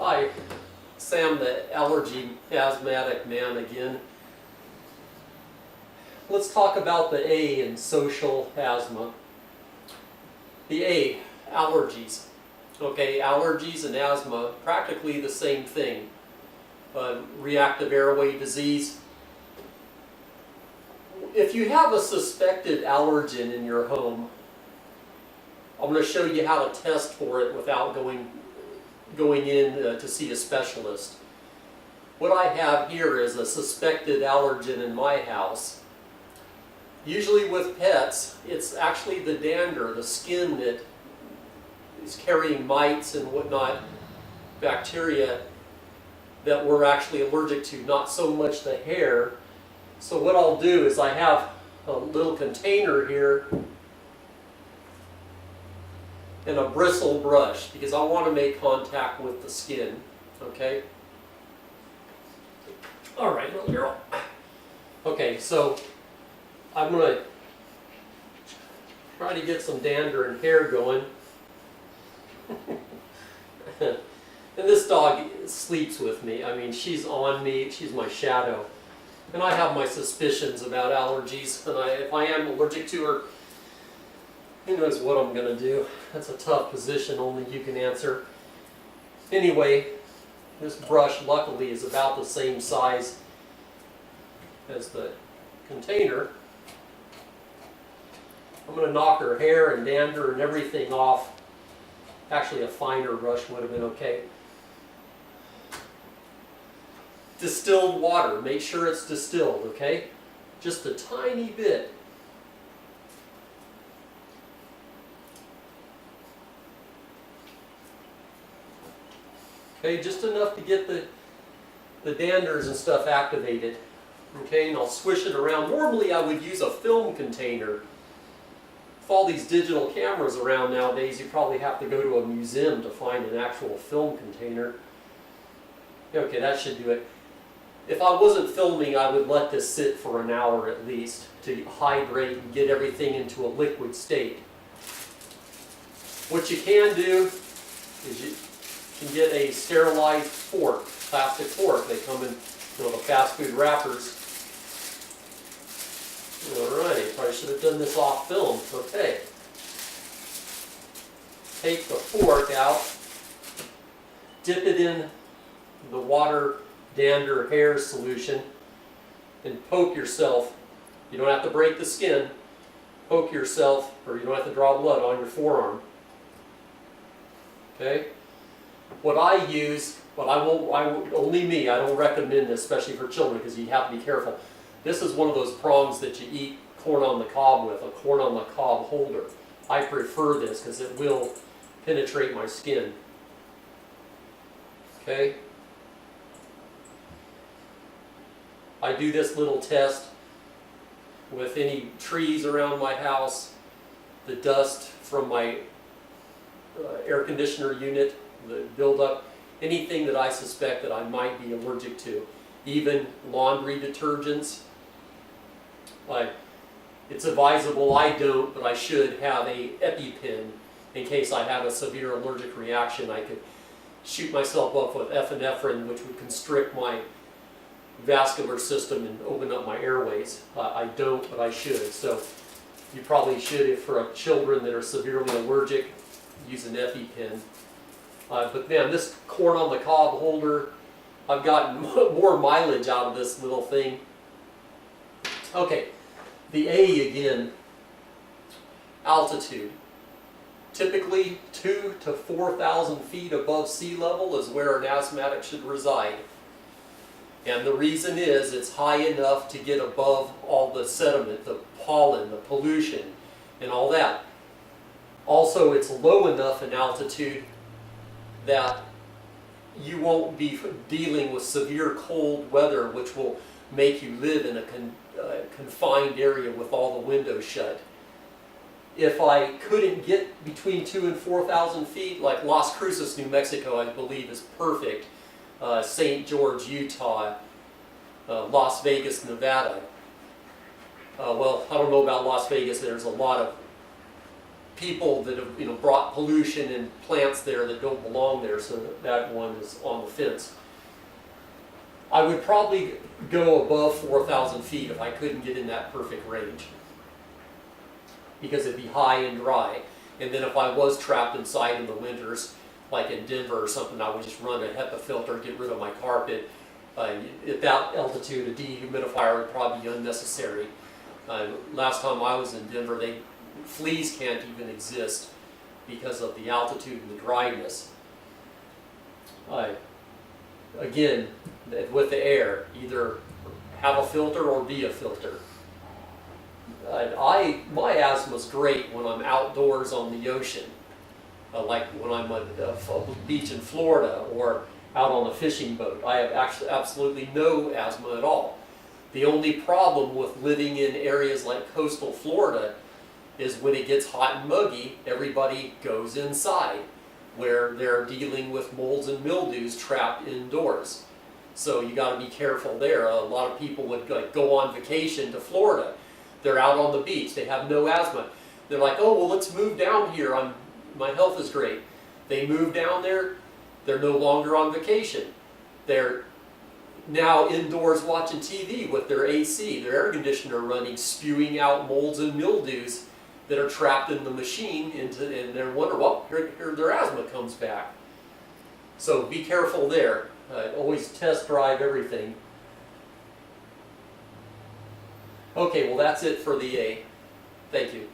Hi, Sam, the allergy asthmatic man again. Let's talk about the A in social asthma. The A, allergies. Okay, allergies and asthma, practically the same thing. Reactive airway disease. If you have a suspected allergen in your home, I'm going to show you how to test for it without going in to see a specialist. What I have here is a suspected allergen in my house. Usually with pets, it's actually the dander, the skin that is carrying mites and whatnot, bacteria that we're actually allergic to, not so much the hair. So what I'll do is I have a little container here and a bristle brush because I want to make contact with the skin. Okay? All right, little girl. Okay, so I'm going to try to get some dander and hair going. And this dog sleeps with me. I mean, she's on me. She's my shadow. And I have my suspicions about allergies. And if I am allergic to her, who knows what I'm going to do. That's a tough position only you can answer. Anyway, this brush luckily is about the same size as the container. I'm going to knock her hair and dander and everything off. Actually, a finer brush would have been okay. Distilled water. Make sure it's distilled, okay? Just a tiny bit. Okay, just enough to get the danders and stuff activated. Okay, and I'll swish it around. Normally I would use a film container. With all these digital cameras around nowadays, you probably have to go to a museum to find an actual film container. Okay, that should do it. If I wasn't filming, I would let this sit for an hour at least to hydrate and get everything into a liquid state. What you can do is you can get a sterilized fork, plastic fork. They come in the fast food wrappers. Alright, probably should have done this off film. Okay. Take the fork out, dip it in the water dander hair solution, and poke yourself. You don't have to break the skin. Poke yourself, or you don't have to draw blood on your forearm. Okay? What I use, but only me, I don't recommend this, especially for children, because you have to be careful. This is one of those prongs that you eat corn on the cob with, a corn on the cob holder. I prefer this because it will penetrate my skin. Okay? I do this little test with any trees around my house, the dust from my air conditioner unit, the buildup, anything that I suspect that I might be allergic to, even laundry detergents. It's advisable, I don't, but I should have a EpiPen in case I have a severe allergic reaction. I could shoot myself up with epinephrine, which would constrict my vascular system and open up my airways. I don't, but I should. So you probably should, if for children that are severely allergic, use an EpiPen. But man, this corn on the cob holder, I've gotten more mileage out of this little thing. Okay, the A again, altitude. Typically 2,000 to 4,000 feet above sea level is where an asthmatic should reside. And the reason is it's high enough to get above all the sediment, the pollen, the pollution, and all that. Also, it's low enough in altitude that you won't be dealing with severe cold weather, which will make you live in a confined area with all the windows shut. If I couldn't get between 2,000 and 4,000 feet, like Las Cruces, New Mexico, I believe is perfect. St. George, Utah, Las Vegas, Nevada. Well, I don't know about Las Vegas. There's a lot of people that have brought pollution and plants there that don't belong there, so that one is on the fence. I would probably go above 4,000 feet if I couldn't get in that perfect range, because it'd be high and dry. And then if I was trapped inside in the winters, like in Denver or something, I would just run a HEPA filter, get rid of my carpet. At that altitude, a dehumidifier would probably be unnecessary. Last time I was in Denver, fleas can't even exist because of the altitude and the dryness. Again, with the air, either have a filter or be a filter. My asthma's great when I'm outdoors on the ocean, like when I'm at a beach in Florida or out on a fishing boat. I have actually absolutely no asthma at all. The only problem with living in areas like coastal Florida is when it gets hot and muggy, everybody goes inside, where they're dealing with molds and mildews trapped indoors. So you got to be careful there. A lot of people would go on vacation to Florida. They're out on the beach. They have no asthma. They're like, oh, well, let's move down here. My health is great. They move down there. They're no longer on vacation. They're now indoors watching TV with their AC, their air conditioner running, spewing out molds and mildews that are trapped in the machine, and they're wondering, well, here their asthma comes back. So be careful there. Always test drive everything. Okay, well, that's it for the A. Thank you.